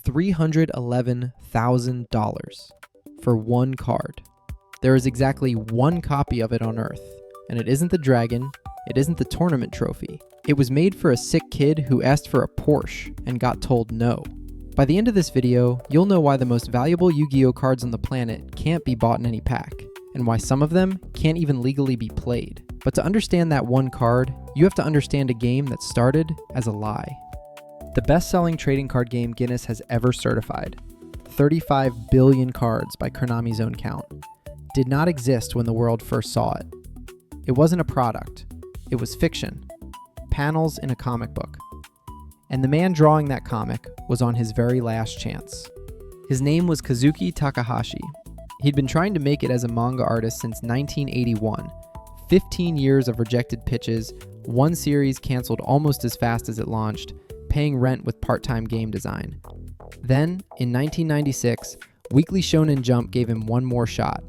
$311,000 for one card. There is exactly one copy of it on Earth, and it isn't the dragon, it isn't the tournament trophy. It was made for a sick kid who asked for a Porsche and got told no. By the end of this video, you'll know why the most valuable Yu-Gi-Oh cards on the planet can't be bought in any pack, and why some of them can't even legally be played. But to understand that one card, you have to understand a game that started as a lie. The best-selling trading card game Guinness has ever certified, 35 billion cards by Konami's own count, did not exist when the world first saw it. It wasn't a product, it was fiction, panels in a comic book. And the man drawing that comic was on his very last chance. His name was Kazuki Takahashi. He'd been trying to make it as a manga artist since 1981. 15 years of rejected pitches, one series canceled almost as fast as it launched, paying rent with part-time game design. Then, in 1996, Weekly Shonen Jump gave him one more shot.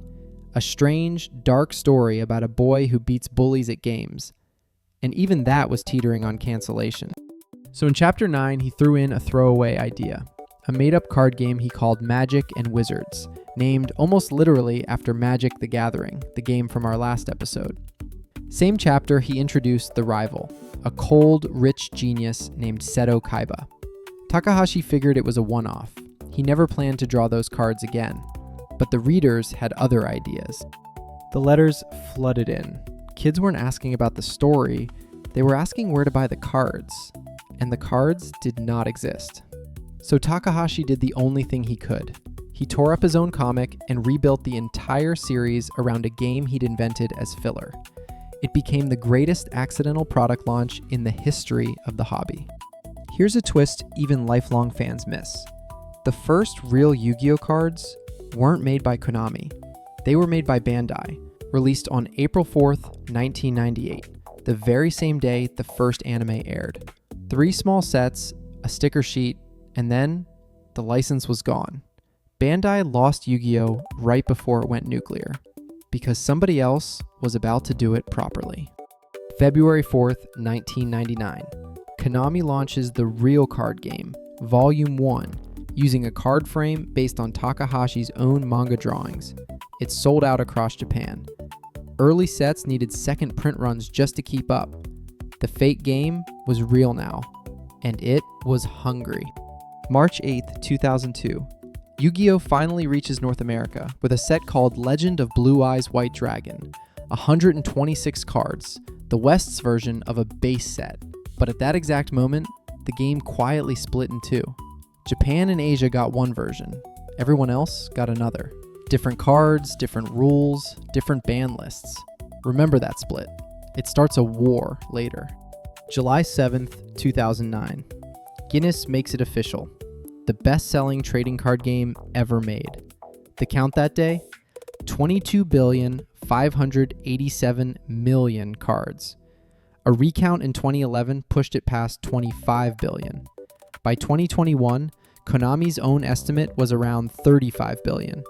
A strange, dark story about a boy who beats bullies at games. And even that was teetering on cancellation. So in Chapter 9, he threw in a throwaway idea. A made-up card game he called Magic and Wizards, named almost literally after Magic the Gathering, the game from our last episode. Same chapter, he introduced the rival, a cold, rich genius named Seto Kaiba. Takahashi figured it was a one-off. He never planned to draw those cards again. But the readers had other ideas. The letters flooded in. Kids weren't asking about the story, they were asking where to buy the cards. And the cards did not exist. So Takahashi did the only thing he could. He tore up his own comic and rebuilt the entire series around a game he'd invented as filler. It became the greatest accidental product launch in the history of the hobby. Here's a twist even lifelong fans miss. The first real Yu-Gi-Oh cards weren't made by Konami. They were made by Bandai, released on April 4th, 1998, the very same day the first anime aired. 3 small sets, a sticker sheet, and then the license was gone. Bandai lost Yu-Gi-Oh right before it went nuclear, because somebody else was about to do it properly. February 4th, 1999, Konami launches the real card game, Volume 1, using a card frame based on Takahashi's own manga drawings. It sold out across Japan. Early sets needed second print runs just to keep up. The fake game was real now, and it was hungry. March 8th, 2002, Yu-Gi-Oh finally reaches North America with a set called Legend of Blue Eyes White Dragon, 126 cards, the West's version of a base set. But at that exact moment, the game quietly split in two. Japan and Asia got one version, everyone else got another. Different cards, different rules, different ban lists. Remember that split. It starts a war later. July 7th, 2009. Guinness makes it official. The best-selling trading card game ever made. The count that day? 22,587,000,000 cards. A recount in 2011 pushed it past 25 billion. By 2021, Konami's own estimate was around 35 billion.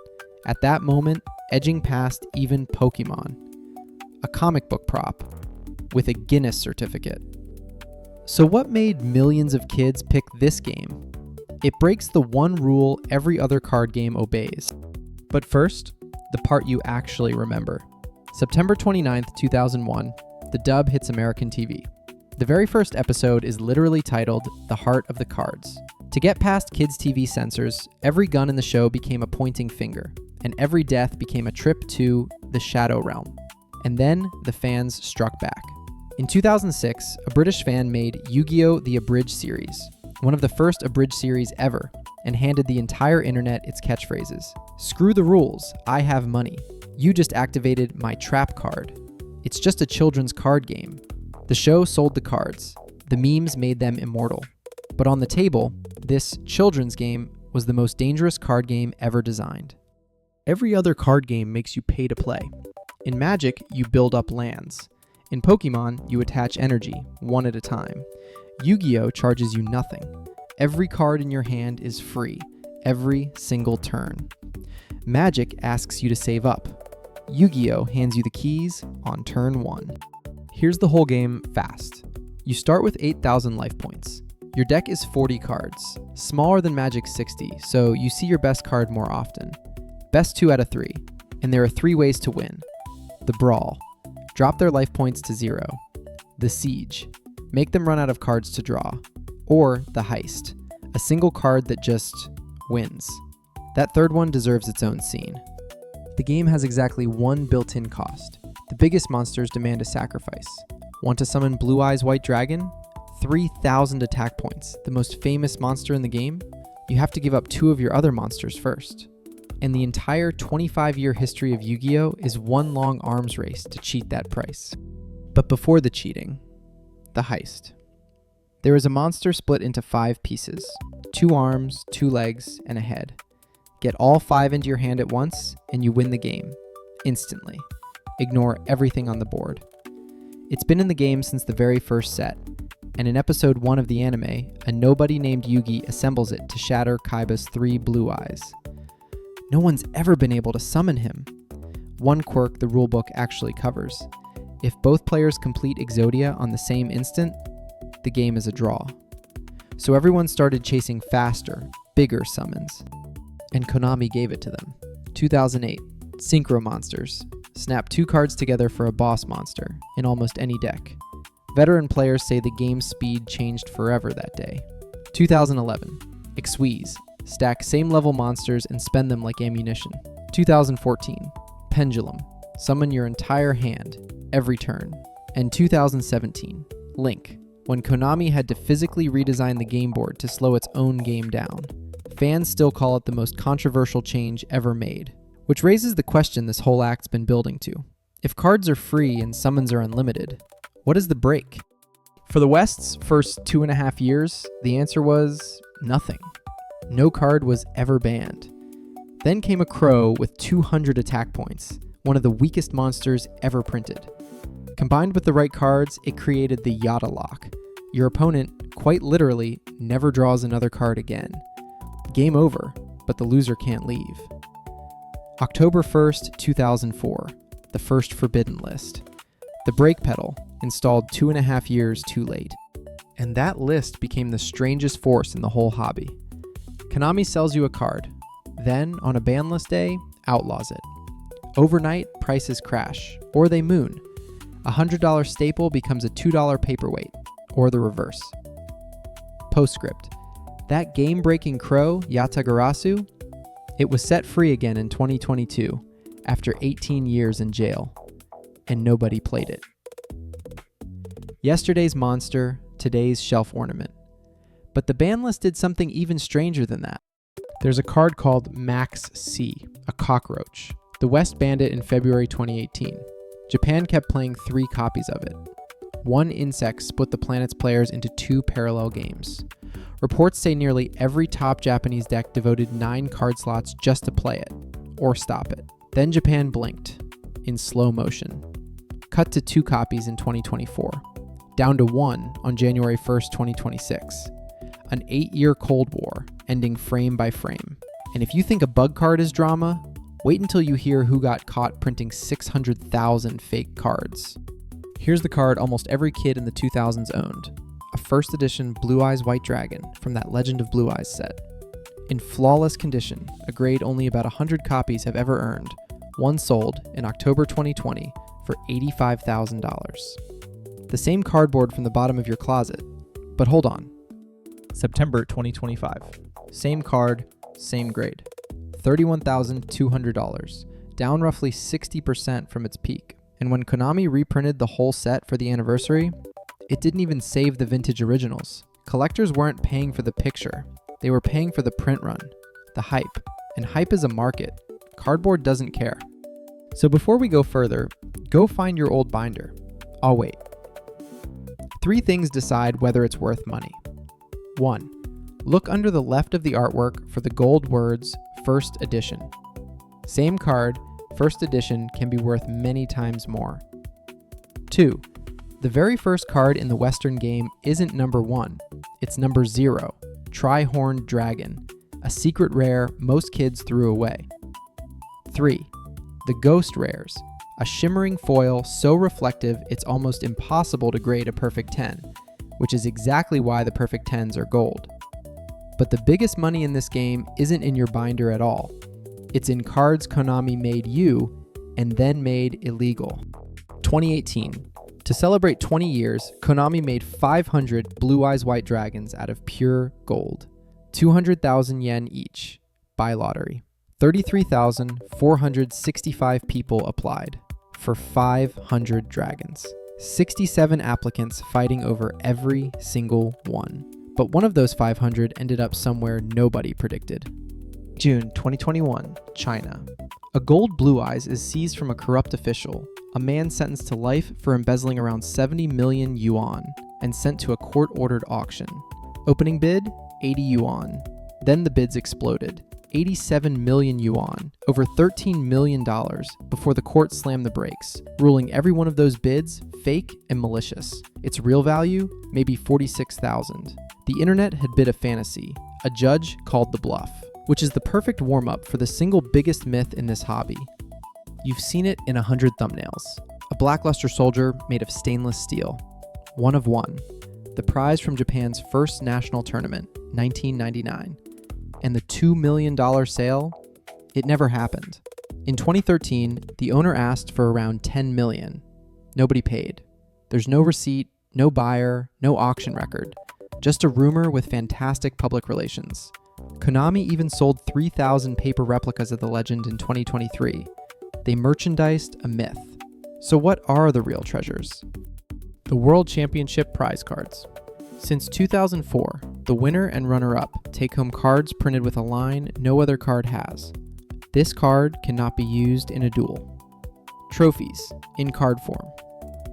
At that moment, edging past even Pokemon. A comic book prop with a Guinness certificate. So what made millions of kids pick this game? It breaks the one rule every other card game obeys. But first, the part you actually remember. September 29th, 2001, the dub hits American TV. The very first episode is literally titled The Heart of the Cards. To get past kids' TV censors, every gun in the show became a pointing finger, and every death became a trip to the Shadow Realm. And then the fans struck back. In 2006, a British fan made Yu-Gi-Oh! The Abridged series, one of the first abridged series ever, and handed the entire internet its catchphrases. Screw the rules, I have money. You just activated my trap card. It's just a children's card game. The show sold the cards. The memes made them immortal. But on the table, this children's game was the most dangerous card game ever designed. Every other card game makes you pay to play. In Magic, you build up lands. In Pokemon, you attach energy, one at a time. Yu-Gi-Oh! Charges you nothing. Every card in your hand is free, every single turn. Magic asks you to save up. Yu-Gi-Oh! Hands you the keys on turn 1. Here's the whole game fast. You start with 8,000 life points. Your deck is 40 cards, smaller than Magic's 60, so you see your best card more often. Best 2 out of 3, and there are 3 ways to win. The Brawl. Drop their life points to 0. The Siege. Make them run out of cards to draw. Or the Heist. A single card that just wins. That third one deserves its own scene. The game has exactly one built-in cost. The biggest monsters demand a sacrifice. Want to summon Blue Eyes White Dragon? 3,000 attack points, the most famous monster in the game? You have to give up 2 of your other monsters first. And the entire 25-year history of Yu-Gi-Oh! Is one long arms race to cheat that price. But before the cheating, the heist. There is a monster split into 5 pieces, 2 arms, 2 legs, and a head. Get all 5 into your hand at once, and you win the game, instantly. Ignore everything on the board. It's been in the game since the very first set, and in episode 1 of the anime, a nobody named Yugi assembles it to shatter Kaiba's 3 blue eyes. No one's ever been able to summon him. One quirk the rulebook actually covers. If both players complete Exodia on the same instant, the game is a draw. So everyone started chasing faster, bigger summons. And Konami gave it to them. 2008, Synchro Monsters. Snap 2 cards together for a boss monster, in almost any deck. Veteran players say the game's speed changed forever that day. 2011, Exodia. Stack same level monsters and spend them like ammunition. 2014, Pendulum. Summon your entire hand, every turn. And 2017, Link. When Konami had to physically redesign the game board to slow its own game down. Fans still call it the most controversial change ever made. Which raises the question this whole act's been building to. If cards are free and summons are unlimited, what is the break? For the West's first 2.5 years, the answer was nothing. No card was ever banned. Then came a crow with 200 attack points, one of the weakest monsters ever printed. Combined with the right cards, it created the Yada lock. Your opponent, quite literally, never draws another card again. Game over, but the loser can't leave. October 1st, 2004, the first Forbidden List. The brake pedal, installed 2.5 years too late. And that list became the strangest force in the whole hobby. Konami sells you a card, then, on a ban list day, outlaws it. Overnight, prices crash, or they moon. A $100 staple becomes a $2 paperweight, or the reverse. Postscript. That game-breaking crow, Yatagarasu, it was set free again in 2022, after 18 years in jail, and nobody played it. Yesterday's monster, today's shelf ornament. But the ban list did something even stranger than that. There's a card called Max C, a cockroach. The West banned it in February 2018. Japan kept playing 3 copies of it. One insect split the planet's players into 2 parallel games. Reports say nearly every top Japanese deck devoted 9 card slots just to play it, or stop it. Then Japan blinked, in slow motion. Cut to 2 copies in 2024, down to 1 on January 1st, 2026. An 8-year Cold War, ending frame by frame. And if you think a bug card is drama, wait until you hear who got caught printing 600,000 fake cards. Here's the card almost every kid in the 2000s owned. A first edition Blue Eyes White Dragon from that Legend of Blue Eyes set. In flawless condition, a grade only about 100 copies have ever earned, one sold in October 2020 for $85,000. The same cardboard from the bottom of your closet, but hold on. September 2025. Same card, same grade. $31,200, down roughly 60% from its peak. And when Konami reprinted the whole set for the anniversary, it didn't even save the vintage originals. Collectors weren't paying for the picture. They were paying for the print run, the hype. And hype is a market. Cardboard doesn't care. So before we go further, go find your old binder. I'll wait. 3 things decide whether it's worth money. 1. Look under the left of the artwork for the gold words, First Edition. Same card, First Edition can be worth many times more. 2. The very first card in the Western game isn't number 1, it's number 0, Tri-Horned Dragon, a secret rare most kids threw away. 3. The Ghost Rares, a shimmering foil so reflective it's almost impossible to grade a perfect 10, which is exactly why the perfect 10s are gold. But the biggest money in this game isn't in your binder at all. It's in cards Konami made you and then made illegal. 2018. To celebrate 20 years, Konami made 500 Blue Eyes White Dragons out of pure gold. 200,000 yen each, by lottery. 33,465 people applied for 500 dragons. 67 applicants fighting over every single one. But one of those 500 ended up somewhere nobody predicted. June 2021, China. A gold Blue Eyes is seized from a corrupt official, a man sentenced to life for embezzling around 70 million yuan, and sent to a court-ordered auction. Opening bid, 80 yuan. Then the bids exploded. 87 million yuan, over $13 million, before the court slammed the brakes, ruling every one of those bids fake and malicious. Its real value, maybe 46,000. The internet had bid a fantasy. A judge called the bluff, which is the perfect warm-up for the single biggest myth in this hobby. You've seen it in 100 thumbnails. A blackluster soldier made of stainless steel. One of one. The prize from Japan's first national tournament, 1999. And the $2 million sale? It never happened. In 2013, the owner asked for around $10 million. Nobody paid. There's no receipt, no buyer, no auction record. Just a rumor with fantastic public relations. Konami even sold 3,000 paper replicas of the legend in 2023. They merchandised a myth. So what are the real treasures? The World Championship prize cards. Since 2004, the winner and runner-up take home cards printed with a line no other card has. This card cannot be used in a duel. Trophies, in card form.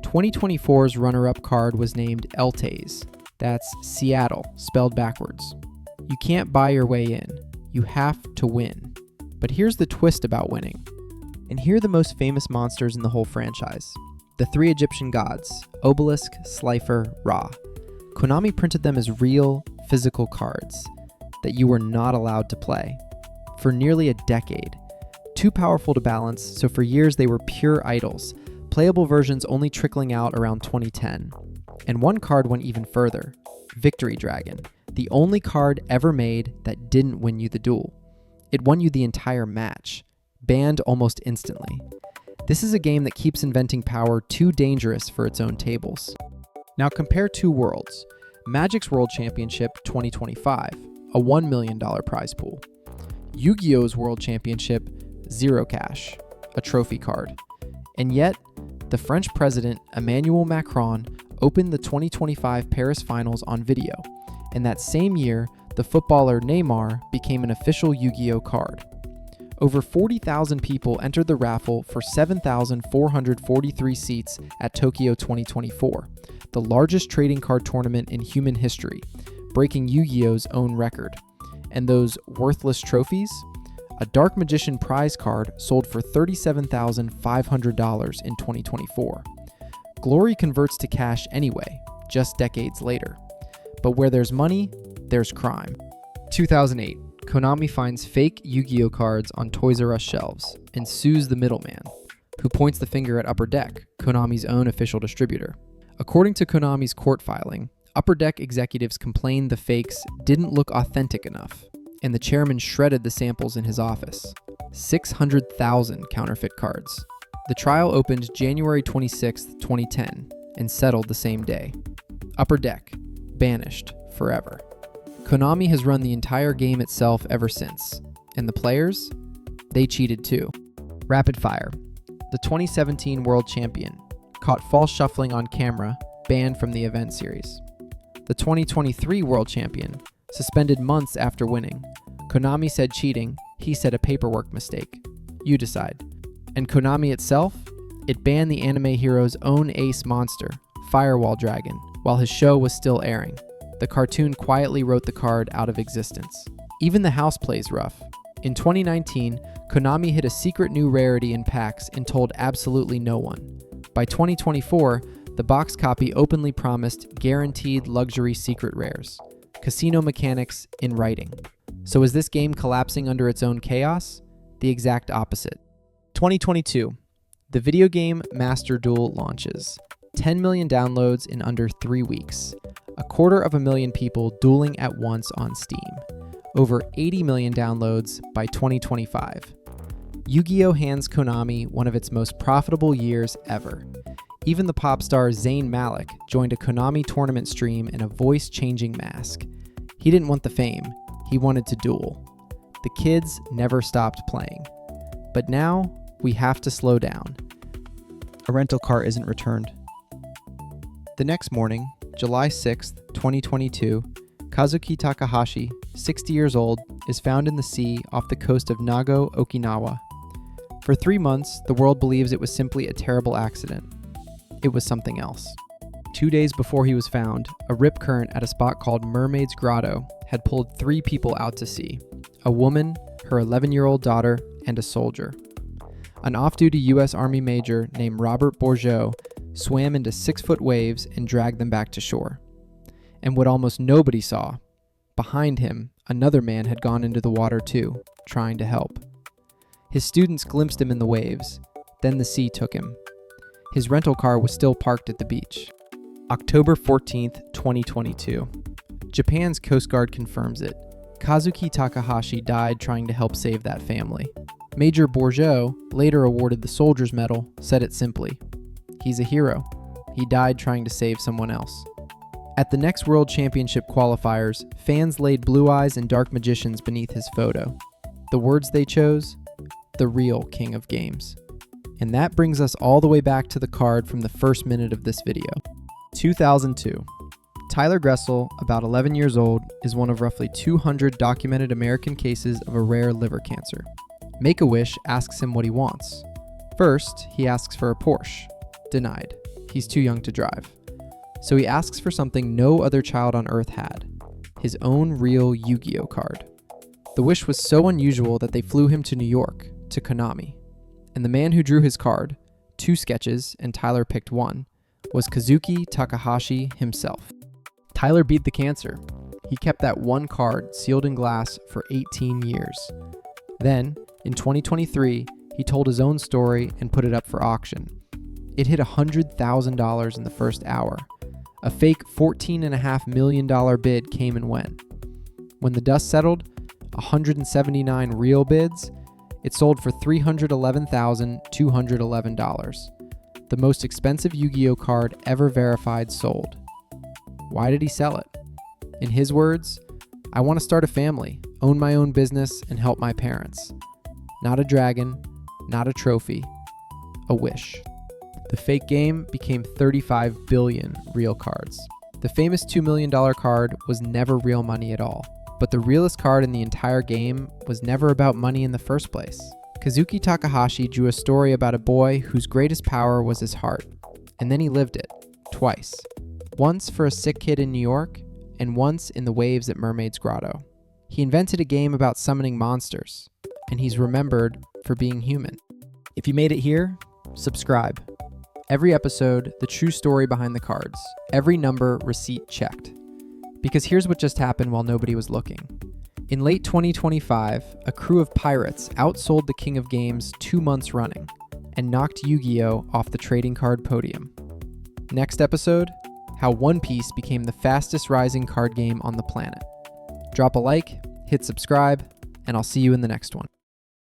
2024's runner-up card was named Eltays. That's Seattle, spelled backwards. You can't buy your way in. You have to win. But here's the twist about winning. And here are the most famous monsters in the whole franchise. The three Egyptian gods, Obelisk, Slifer, Ra. Konami printed them as real, physical cards that you were not allowed to play. For nearly a decade. Too powerful to balance, so for years they were pure idols, playable versions only trickling out around 2010. And one card went even further, Victory Dragon, the only card ever made that didn't win you the duel. It won you the entire match, banned almost instantly. This is a game that keeps inventing power too dangerous for its own tables. Now compare two worlds. Magic's World Championship 2025, a $1 million prize pool. Yu-Gi-Oh's World Championship, zero cash, a trophy card. And yet, the French president, Emmanuel Macron, opened the 2025 Paris finals on video. And that same year, the footballer Neymar became an official Yu-Gi-Oh card. Over 40,000 people entered the raffle for 7,443 seats at Tokyo 2024, the largest trading card tournament in human history, breaking Yu-Gi-Oh's own record. And those worthless trophies? A Dark Magician prize card sold for $37,500 in 2024. Glory converts to cash anyway, just decades later. But where there's money, there's crime. 2008. Konami finds fake Yu-Gi-Oh cards on Toys R Us shelves and sues the middleman, who points the finger at Upper Deck, Konami's own official distributor. According to Konami's court filing, Upper Deck executives complained the fakes didn't look authentic enough, and the chairman shredded the samples in his office. 600,000 counterfeit cards. The trial opened January 26, 2010, and settled the same day. Upper Deck, banished forever. Konami has run the entire game itself ever since, and the players? They cheated too. Rapid Fire. The 2017 world champion, caught false shuffling on camera, banned from the event series. The 2023 world champion, suspended months after winning. Konami said cheating, he said a paperwork mistake. You decide. And Konami itself? It banned the anime hero's own ace monster, Firewall Dragon, while his show was still airing. The cartoon quietly wrote the card out of existence. Even the house plays rough. In 2019, Konami hid a secret new rarity in packs and told absolutely no one. By 2024, the box copy openly promised guaranteed luxury secret rares. Casino mechanics in writing. So is this game collapsing under its own chaos? The exact opposite. 2022. The video game Master Duel launches. 10 million downloads in under 3 weeks. 250,000 people dueling at once on Steam. Over 80 million downloads by 2025. Yu-Gi-Oh! Hands Konami one of its most profitable years ever. Even the pop star Zayn Malik joined a Konami tournament stream in a voice-changing mask. He didn't want the fame, he wanted to duel. The kids never stopped playing. But now, we have to slow down. A rental car isn't returned. The next morning, July 6th, 2022, Kazuki Takahashi, 60 years old, is found in the sea off the coast of Nago, Okinawa. For 3 months, the world believes it was simply a terrible accident. It was something else. 2 days before he was found, a rip current at a spot called Mermaid's Grotto had pulled 3 people out to sea: a woman, her 11-year-old daughter, and a soldier. An off-duty U.S. Army major named Robert Bourgeot swam into 6-foot waves and dragged them back to shore. And what almost nobody saw, behind him, another man had gone into the water too, trying to help. His students glimpsed him in the waves, then the sea took him. His rental car was still parked at the beach. October 14th, 2022. Japan's Coast Guard confirms it. Kazuki Takahashi died trying to help save that family. Major Bourgeot, later awarded the Soldier's Medal, said it simply: "He's a hero. He died trying to save someone else." At the next World Championship qualifiers, fans laid blue eyes and dark magicians beneath his photo. The words they chose: the real king of games. And that brings us all the way back to the card from the first minute of this video. 2002. Tyler Gressel, about 11 years old, is one of roughly 200 documented American cases of a rare liver cancer. Make-A-Wish asks him what he wants. First, he asks for a Porsche. Denied. He's too young to drive. So he asks for something no other child on Earth had: his own real Yu-Gi-Oh! Card. The wish was so unusual that they flew him to New York, to Konami. And the man who drew his card, 2 sketches, and Tyler picked one, was Kazuki Takahashi himself. Tyler beat the cancer. He kept that one card sealed in glass for 18 years. Then, in 2023, he told his own story and put it up for auction. It hit $100,000 in the first hour. A fake $14.5 million bid came and went. When the dust settled, 179 real bids, it sold for $311,211. The most expensive Yu-Gi-Oh! Card ever verified sold. Why did he sell it? In his words, "I want to start a family, own my own business, and help my parents. Not a dragon, not a trophy, a wish." The fake game became 35 billion real cards. The famous $2 million card was never real money at all. But the realest card in the entire game was never about money in the first place. Kazuki Takahashi drew a story about a boy whose greatest power was his heart. And then he lived it, twice. Once for a sick kid in New York, and once in the waves at Mermaid's Grotto. He invented a game about summoning monsters, and he's remembered for being human. If you made it here, subscribe. Every episode, the true story behind the cards. Every number, receipt checked. Because here's what just happened while nobody was looking. In late 2025, a crew of pirates outsold the King of Games 2 months running and knocked Yu-Gi-Oh! Off the trading card podium. Next episode, how One Piece became the fastest rising card game on the planet. Drop a like, hit subscribe, and I'll see you in the next one.